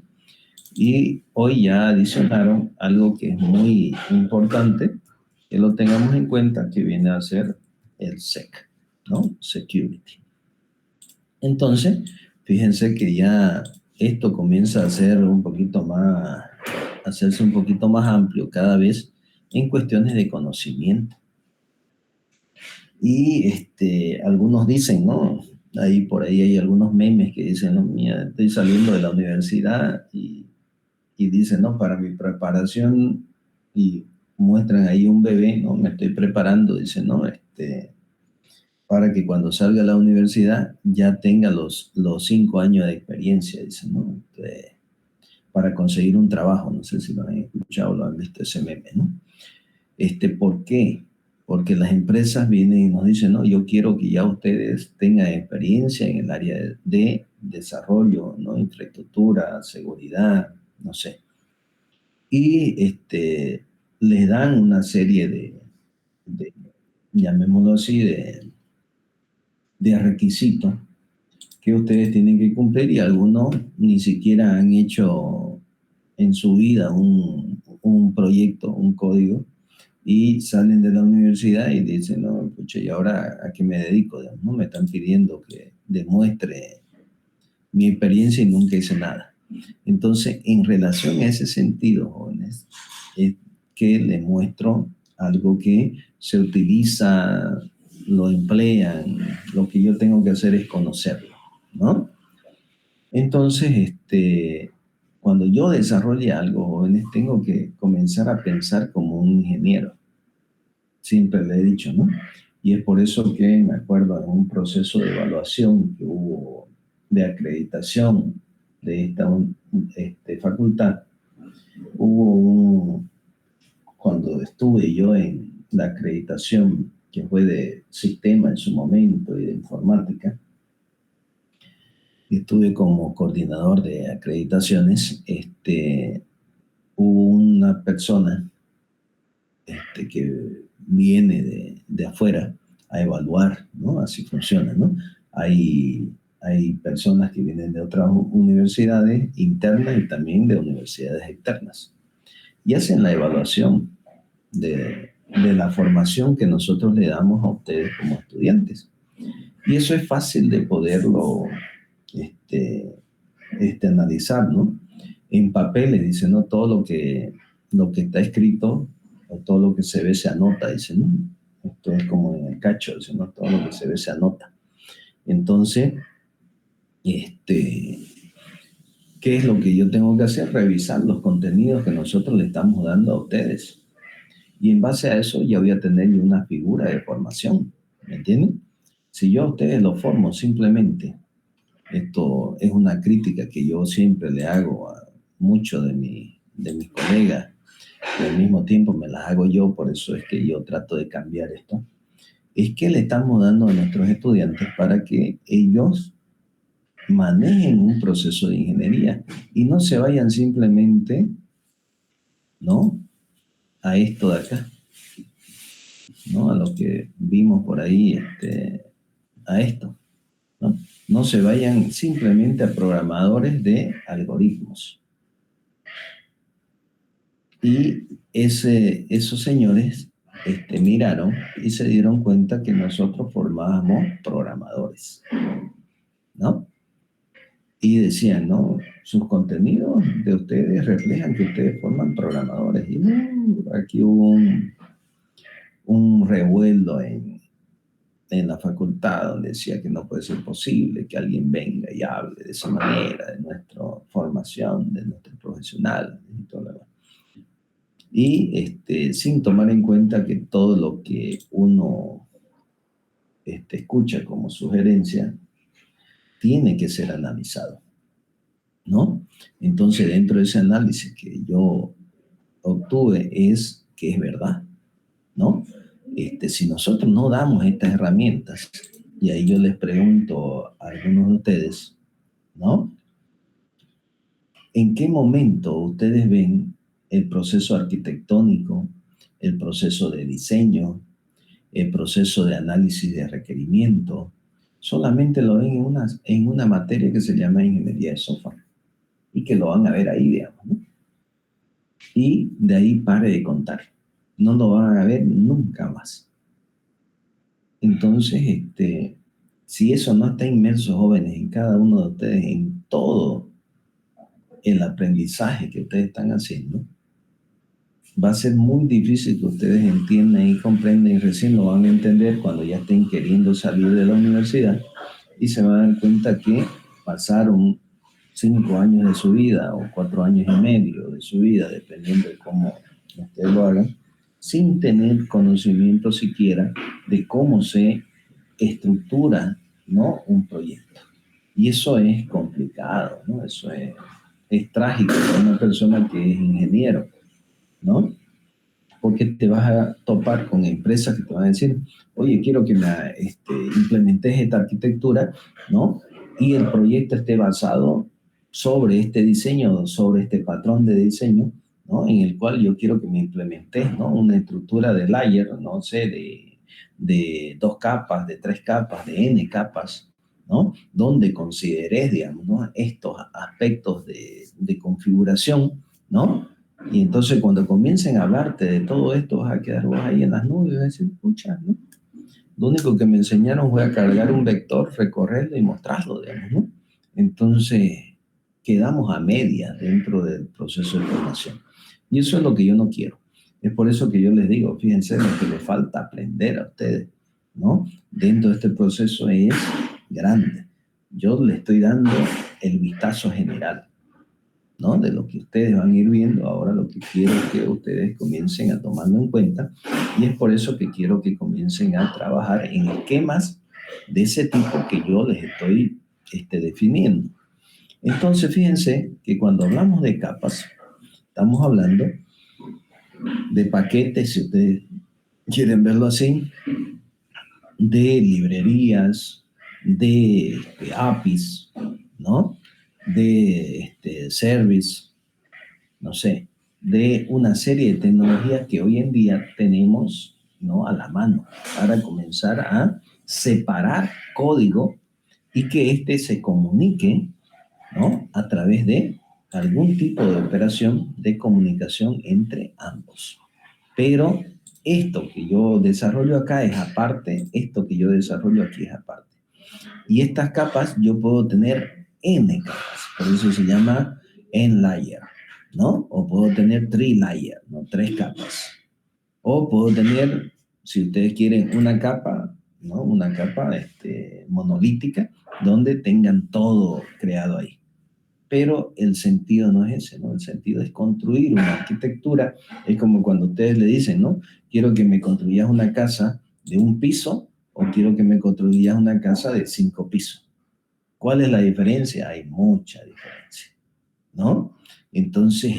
Y hoy ya adicionaron algo que es muy importante, que lo tengamos en cuenta, que viene a ser el SEC, ¿no? Security. Entonces, fíjense que ya esto comienza a ser un poquito más, a hacerse un poquito más amplio cada vez en cuestiones de conocimiento. Y algunos dicen, ¿no? Ahí por ahí hay algunos memes que dicen, no, mira, estoy saliendo de la universidad y dicen, no, para mi preparación, y muestran ahí un bebé, ¿no? Me estoy preparando, dicen, no, para que cuando salga a la universidad ya tenga los 5 años de experiencia, dicen, ¿no? Para conseguir un trabajo, no sé si lo han escuchado o lo han visto ese meme, ¿no? ¿Por qué? porque las empresas vienen y nos dicen, no, yo quiero que ya ustedes tengan experiencia en el área de desarrollo, ¿no? Infraestructura, seguridad, no sé. Y les dan una serie de, llamémoslo así, de requisitos que ustedes tienen que cumplir y algunos ni siquiera han hecho en su vida un proyecto, un código, y salen de la universidad y dicen, no, pucha, ¿y ahora a qué me dedico? No me están pidiendo que demuestre mi experiencia y nunca hice nada. Entonces, en relación a ese sentido, jóvenes, es que les muestro algo que se utiliza, lo emplean, lo que yo tengo que hacer es conocerlo, ¿no? Entonces, cuando yo desarrolle algo, jóvenes, tengo que comenzar a pensar como un ingeniero. Siempre le he dicho, ¿no? Y es por eso que me acuerdo en un proceso de evaluación que hubo de acreditación de esta facultad, hubo cuando estuve yo en la acreditación que fue de sistema en su momento y de informática, estuve como coordinador de acreditaciones, hubo una persona que viene de afuera a evaluar, ¿no? Así funciona, ¿no? Hay personas que vienen de otras universidades internas y también de universidades externas y hacen la evaluación de la formación que nosotros le damos a ustedes como estudiantes. Y eso es fácil de poderlo este, analizar, ¿no? En papeles, dice, ¿no? Todo lo que está escrito o todo lo que se ve se anota, dice, ¿no? Esto es como en el cacho, dice, ¿no? Todo lo que se ve se anota. Entonces, ¿qué es lo que yo tengo que hacer? Revisar los contenidos que nosotros le estamos dando a ustedes. Y en base a eso ya voy a tener una figura de formación, ¿me entienden? Si yo a ustedes los formo simplemente, esto es una crítica que yo siempre le hago a muchos de mis colegas, y al mismo tiempo me las hago yo, por eso es que yo trato de cambiar esto, es que le estamos dando a nuestros estudiantes para que ellos manejen un proceso de ingeniería y no se vayan simplemente, ¿no? A esto de acá, ¿no? A lo que vimos por ahí, a esto, ¿no? No se vayan simplemente a programadores de algoritmos. Y esos señores miraron y se dieron cuenta que nosotros formábamos programadores, ¿no? Y decían, no, sus contenidos de ustedes reflejan que ustedes forman programadores. Y aquí hubo un revuelo en la facultad donde decía que no puede ser posible que alguien venga y hable de esa manera de nuestra formación, de nuestro profesional y todo lo demás. Y sin tomar en cuenta que todo lo que uno escucha como sugerencia tiene que ser analizado, ¿no? Entonces, dentro de ese análisis que yo obtuve es que es verdad, ¿no? Si nosotros no damos estas herramientas, y ahí yo les pregunto a algunos de ustedes, ¿no? ¿En qué momento ustedes ven el proceso arquitectónico, el proceso de diseño, el proceso de análisis de requerimiento? Solamente lo ven en una materia que se llama ingeniería de software y que lo van a ver ahí, digamos, ¿no? Y de ahí pare de contar. No lo van a ver nunca más. Entonces, si eso no está inmerso, jóvenes, en cada uno de ustedes, en todo el aprendizaje que ustedes están haciendo, va a ser muy difícil que ustedes entiendan y comprendan, y recién lo van a entender cuando ya estén queriendo salir de la universidad y se van a dar cuenta que pasaron 5 años de su vida o 4 años y medio de su vida, dependiendo de cómo ustedes lo hagan, sin tener conocimiento siquiera de cómo se estructura, ¿no? Un proyecto. Y eso es complicado, ¿no? Eso es trágico para una persona que es ingeniero, ¿no? porque te vas a topar con empresas que te van a decir, oye, quiero que implementes esta arquitectura, ¿no? Y el proyecto esté basado sobre este diseño, sobre este patrón de diseño, ¿no? En el cual yo quiero que me implementes, ¿no? Una estructura de layer, no sé, de 2 capas, de 3 capas, de N capas, ¿no? Donde consideres, digamos, ¿no? Estos aspectos de configuración, ¿no? Y entonces cuando comiencen a hablarte de todo esto, vas a quedar vos ahí en las nubes y vas a decir, pucha, ¿no? Lo único que me enseñaron fue a cargar un vector, recorrerlo y mostrarlo, digamos, ¿no? Entonces, quedamos a medias dentro del proceso de formación. Y eso es lo que yo no quiero. Es por eso que yo les digo, fíjense lo que les falta aprender a ustedes, ¿no? Dentro de este proceso es grande. Yo le estoy dando el vistazo general, ¿no? De lo que ustedes van a ir viendo. Ahora lo que quiero es que ustedes comiencen a tomarlo en cuenta, y es por eso que quiero que comiencen a trabajar en esquemas de ese tipo que yo les estoy definiendo. Entonces, fíjense que cuando hablamos de capas, estamos hablando de paquetes, si ustedes quieren verlo así, de librerías, de APIs, ¿no? De service, no sé, de una serie de tecnologías que hoy en día tenemos, ¿no? A la mano para comenzar a separar código y que éste se comunique, ¿no? A través de algún tipo de operación de comunicación entre ambos. Pero esto que yo desarrollo acá es aparte, esto que yo desarrollo aquí es aparte. Y estas capas yo puedo tener N capas, por eso se llama N-layer, ¿no? O puedo tener tri-layer, ¿no? 3 capas. O puedo tener, si ustedes quieren, una capa, ¿no? Una capa monolítica, donde tengan todo creado ahí. Pero el sentido no es ese, ¿no? El sentido es construir una arquitectura. Es como cuando ustedes le dicen, ¿no? Quiero que me construyas una casa de 1 piso o quiero que me construyas una casa de 5 pisos. ¿Cuál es la diferencia? Hay mucha diferencia, ¿no? Entonces,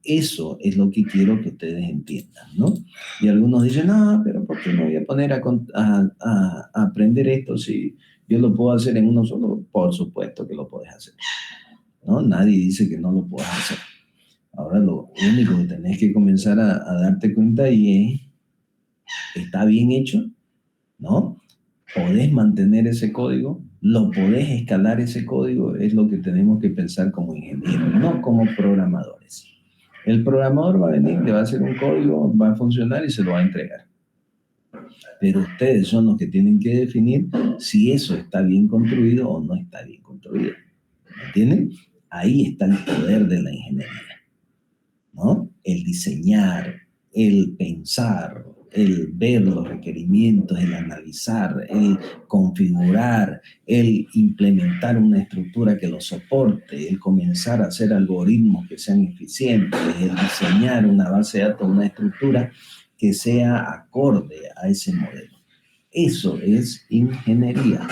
eso es lo que quiero que ustedes entiendan, ¿no? Y algunos dicen, no, pero ¿por qué me voy a poner a aprender esto si yo lo puedo hacer en uno solo? Por supuesto que lo puedes hacer, ¿no? Nadie dice que no lo puedas hacer. Ahora lo único que tenés que comenzar a darte cuenta y es, ¿está bien hecho? ¿No? ¿Podés mantener ese código? ¿Lo podés escalar ese código? Es lo que tenemos que pensar como ingenieros, no como programadores. El programador va a venir, le va a hacer un código, va a funcionar y se lo va a entregar. Pero ustedes son los que tienen que definir si eso está bien construido o no está bien construido. ¿Me entienden? Ahí está el poder de la ingeniería, ¿no? El diseñar, el pensar, el ver los requerimientos, el analizar, el configurar, el implementar una estructura que lo soporte, el comenzar a hacer algoritmos que sean eficientes, el diseñar una base de datos, una estructura que sea acorde a ese modelo. Eso es ingeniería,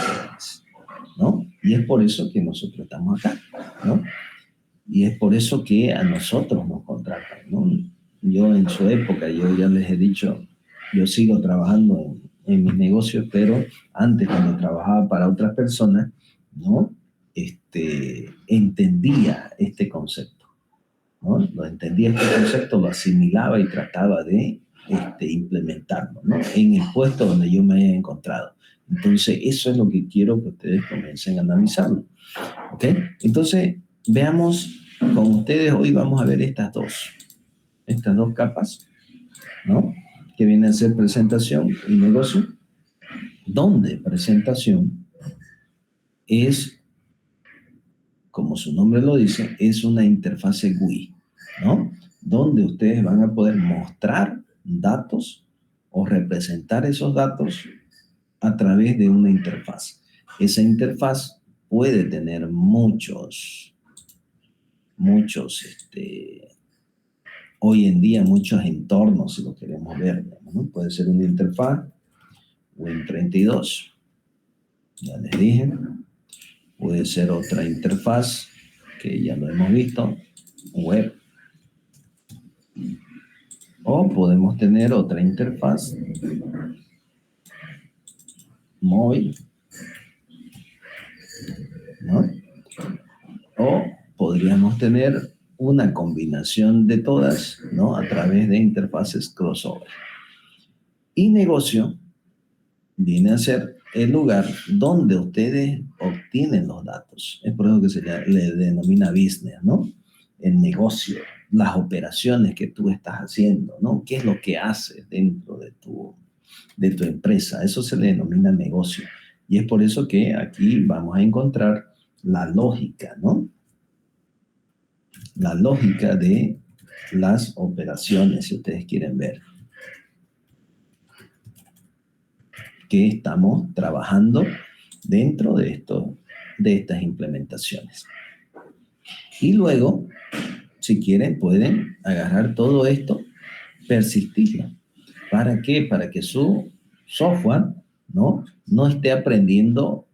¿no? Y es por eso que nosotros estamos acá, ¿no? Y es por eso que a nosotros nos contratan, ¿no? Yo en su época, yo ya les he dicho, yo sigo trabajando en mis negocios, pero antes cuando trabajaba para otras personas, ¿no? Entendía este concepto, ¿no? Lo entendía este concepto, lo asimilaba y trataba de implementarlo, ¿no? En el puesto donde yo me haya encontrado. Entonces, eso es lo que quiero que ustedes comiencen a analizarlo, ¿ok? Entonces, veamos con ustedes, hoy vamos a ver estas dos capas, ¿no? Que vienen a ser presentación y negocio, donde presentación es, como su nombre lo dice, es una interfase GUI, ¿no? Donde ustedes van a poder mostrar datos o representar esos datos a través de una interfaz. Esa interfaz puede tener muchos, hoy en día muchos entornos, si lo queremos ver, ¿no? Puede ser una interfaz Win32, ya les dije. Puede ser otra interfaz que ya lo hemos visto, web. O podemos tener otra interfaz móvil, ¿no? O podríamos tener una combinación de todas, ¿no? A través de interfaces crossover. Y negocio viene a ser el lugar donde ustedes obtienen los datos. Es por eso que le denomina business, ¿no? El negocio, las operaciones que tú estás haciendo, ¿no? ¿Qué es lo que haces dentro de tu empresa? Eso se le denomina negocio. Y es por eso que aquí vamos a encontrar la lógica, ¿no? La lógica de las operaciones, si ustedes quieren ver, que estamos trabajando dentro de estas implementaciones. Y luego, si quieren, pueden agarrar todo esto, persistirlo. ¿Para qué? Para que su software no esté aprendiendo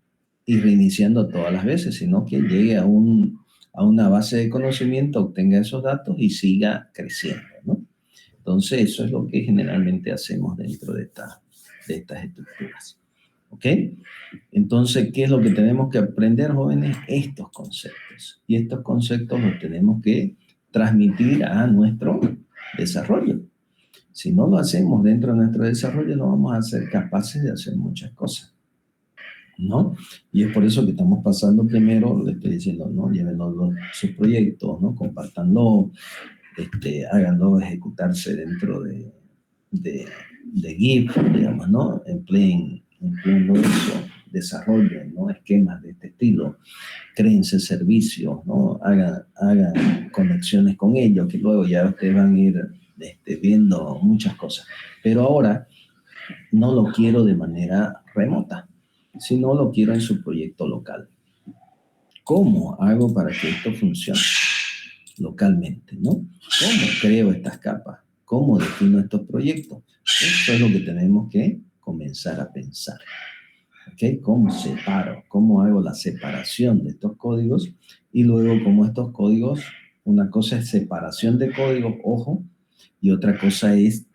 y reiniciando todas las veces, sino que llegue a una base de conocimiento, obtenga esos datos y siga creciendo, ¿no? Entonces, eso es lo que generalmente hacemos dentro de estas estructuras. ¿Ok? Entonces, ¿qué es lo que tenemos que aprender, jóvenes? Estos conceptos. Y estos conceptos los tenemos que transmitir a nuestro desarrollo. Si no lo hacemos dentro de nuestro desarrollo, no vamos a ser capaces de hacer muchas cosas, ¿no? Y es por eso que estamos pasando primero, le estoy diciendo, ¿no? Llévenlo sus proyectos, ¿no? Compartanlo, háganlo ejecutarse dentro de GIF, digamos, ¿no? Empleen eso, desarrollen, ¿no? Esquemas de este estilo, créense servicios, ¿no? Hagan conexiones con ellos, que luego ya ustedes van a ir viendo muchas cosas. Pero ahora no lo quiero de manera remota, sino lo quiero en su proyecto local. ¿Cómo hago para que esto funcione localmente, ¿no? ¿Cómo creo estas capas? ¿Cómo defino estos proyectos? Eso es lo que tenemos que comenzar a pensar. ¿Ok? ¿Cómo separo? ¿Cómo hago la separación de estos códigos? Y luego, cómo estos códigos, una cosa es separación de códigos, ojo, y otra cosa es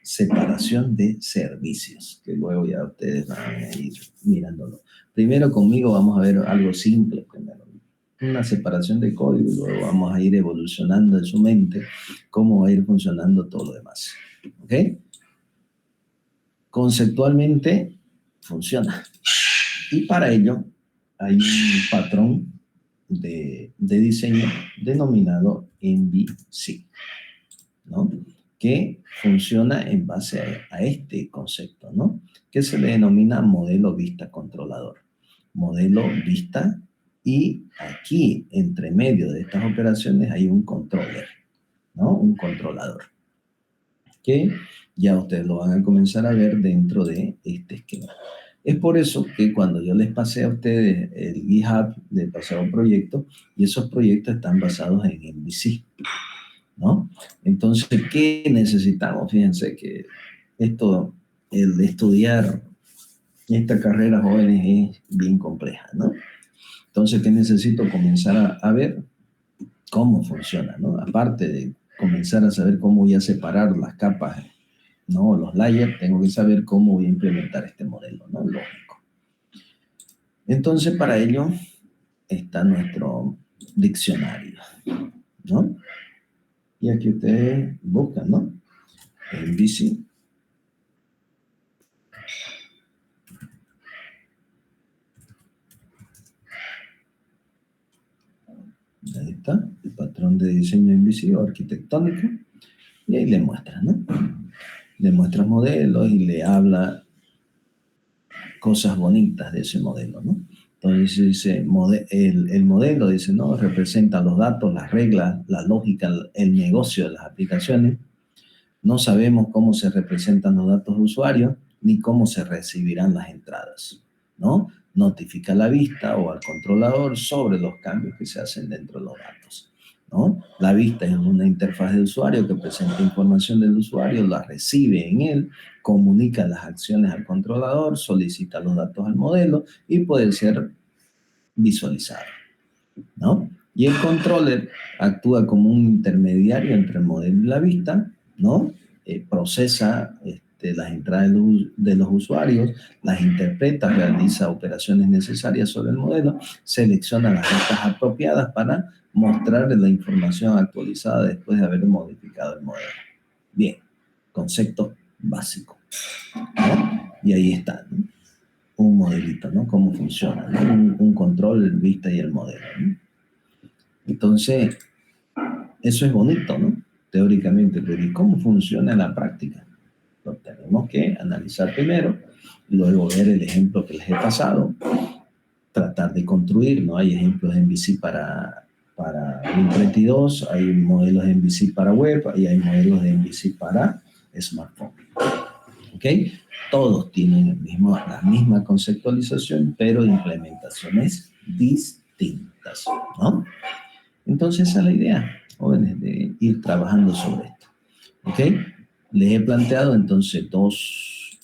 separación de servicios, que luego ya ustedes van a ir mirándolo. Primero conmigo vamos a ver algo simple, primero, una separación de código, y luego vamos a ir evolucionando en su mente cómo va a ir funcionando todo lo demás. ¿Ok? Conceptualmente funciona. Y para ello hay un patrón de diseño denominado MVC, ¿no? Que funciona en base a este concepto, ¿no? Que se le denomina modelo vista controlador. Modelo vista, y aquí, entre medio de estas operaciones, hay un controller, ¿no? Un controlador, que ya ustedes lo van a comenzar a ver dentro de este esquema. Es por eso que cuando yo les pasé a ustedes el GitHub, les pasé un proyecto, y esos proyectos están basados en MVC, ¿no? Entonces, ¿qué necesitamos? Fíjense que el estudiar esta carrera, jóvenes, es bien compleja, ¿no? Entonces, ¿qué necesito? Comenzar a ver cómo funciona, ¿no? Aparte de comenzar a saber cómo voy a separar las capas, ¿no? Los layers, tengo que saber cómo voy a implementar este modelo, ¿no? Lógico. Entonces, para ello está nuestro diccionario, ¿no? Y aquí ustedes buscan, ¿no? MVC. Ahí está, el patrón de diseño invisible arquitectónico, y ahí le muestra, ¿no? Le muestra modelos y le habla cosas bonitas de ese modelo, ¿no? Entonces dice, el modelo, dice, ¿no? Representa los datos, las reglas, la lógica, el negocio de las aplicaciones. No sabemos cómo se representan los datos de usuario, ni cómo se recibirán las entradas, ¿no? Notifica a la vista o al controlador sobre los cambios que se hacen dentro de los datos, ¿no? La vista es una interfaz de usuario que presenta información del usuario, la recibe en él, comunica las acciones al controlador, solicita los datos al modelo y puede ser visualizado, ¿no? Y el controller actúa como un intermediario entre el modelo y la vista, ¿no? procesa las entradas de los usuarios, las interpreta, realiza operaciones necesarias sobre el modelo, selecciona las rutas apropiadas para mostrar la información actualizada después de haber modificado el modelo. Bien, concepto básico, ¿no? Y ahí está, ¿no? Un modelito, ¿no? Cómo funciona, ¿no? Un control, el vista y el modelo, ¿no? Entonces, eso es bonito, ¿no? Teóricamente, pero ¿y cómo funciona en la práctica? Lo tenemos que analizar primero, luego ver el ejemplo que les he pasado, tratar de construir, ¿no? Hay ejemplos en VC para Win32, hay modelos en VC para web y hay modelos en VC para smartphone. ¿Ok? Todos tienen la misma conceptualización, pero implementaciones distintas, ¿no? Entonces esa es la idea, jóvenes, de ir trabajando sobre esto. ¿Ok? Les he planteado entonces dos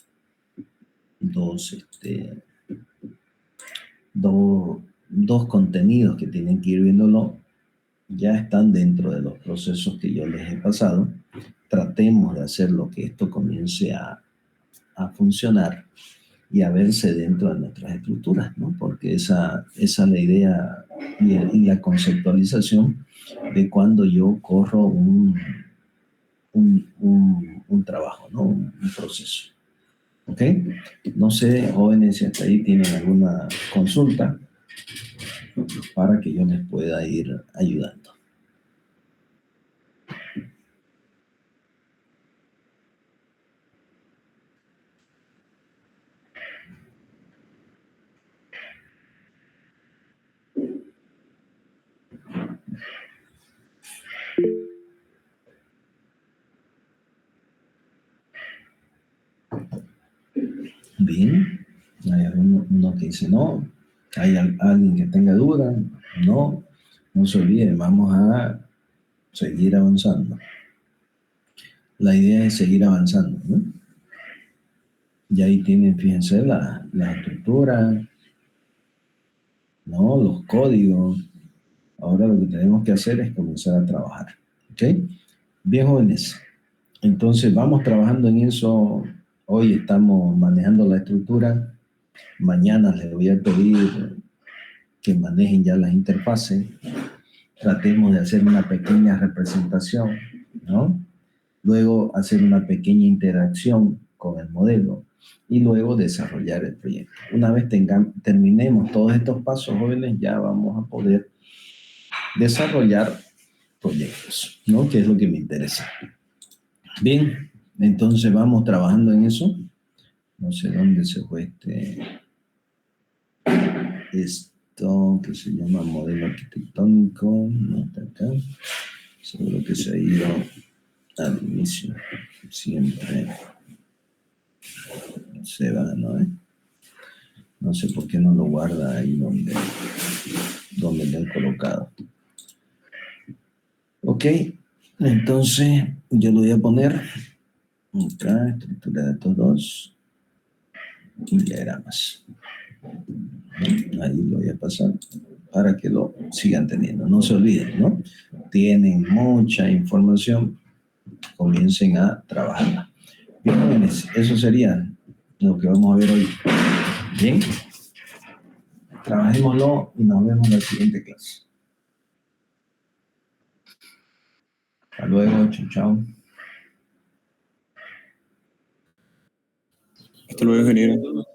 contenidos que tienen que ir viéndolo. Ya están dentro de los procesos que yo les he pasado. Tratemos de hacer lo que esto comience a funcionar y a verse dentro de nuestras estructuras, ¿no? Porque esa es la idea y la conceptualización de cuando yo corro un trabajo, ¿no? Un proceso. ¿Ok? No sé, jóvenes, si hasta ahí tienen alguna consulta para que yo les pueda ir ayudando. Bien, hay uno que dice no, hay alguien que tenga duda, no se olviden, vamos a seguir avanzando. La idea es seguir avanzando, ¿no? Y ahí tienen, fíjense, la estructura, ¿no? Los códigos. Ahora lo que tenemos que hacer es comenzar a trabajar, ¿ok? Bien, jóvenes, entonces vamos trabajando en eso. Hoy estamos manejando la estructura. Mañana les voy a pedir que manejen ya las interfaces. Tratemos de hacer una pequeña representación, ¿no? Luego hacer una pequeña interacción con el modelo y luego desarrollar el proyecto. Una vez terminemos todos estos pasos, jóvenes, ya vamos a poder desarrollar proyectos, ¿no? Que es lo que me interesa. Bien, entonces vamos trabajando en eso. No sé dónde se fue esto que se llama modelo arquitectónico. No está acá. Seguro que se ha ido al inicio. Siempre se va, ¿no? No sé por qué no lo guarda ahí donde lo he colocado. Ok, entonces yo lo voy a poner acá, estructura de datos 2 y diagramas. Ahí lo voy a pasar para que lo sigan teniendo. No se olviden, ¿no? Tienen mucha información, comiencen a trabajarla. Bien, jóvenes, eso sería lo que vamos a ver hoy. Bien, trabajémoslo y nos vemos en la siguiente clase. Hasta luego, chao, chao. Hasta luego, ingeniero.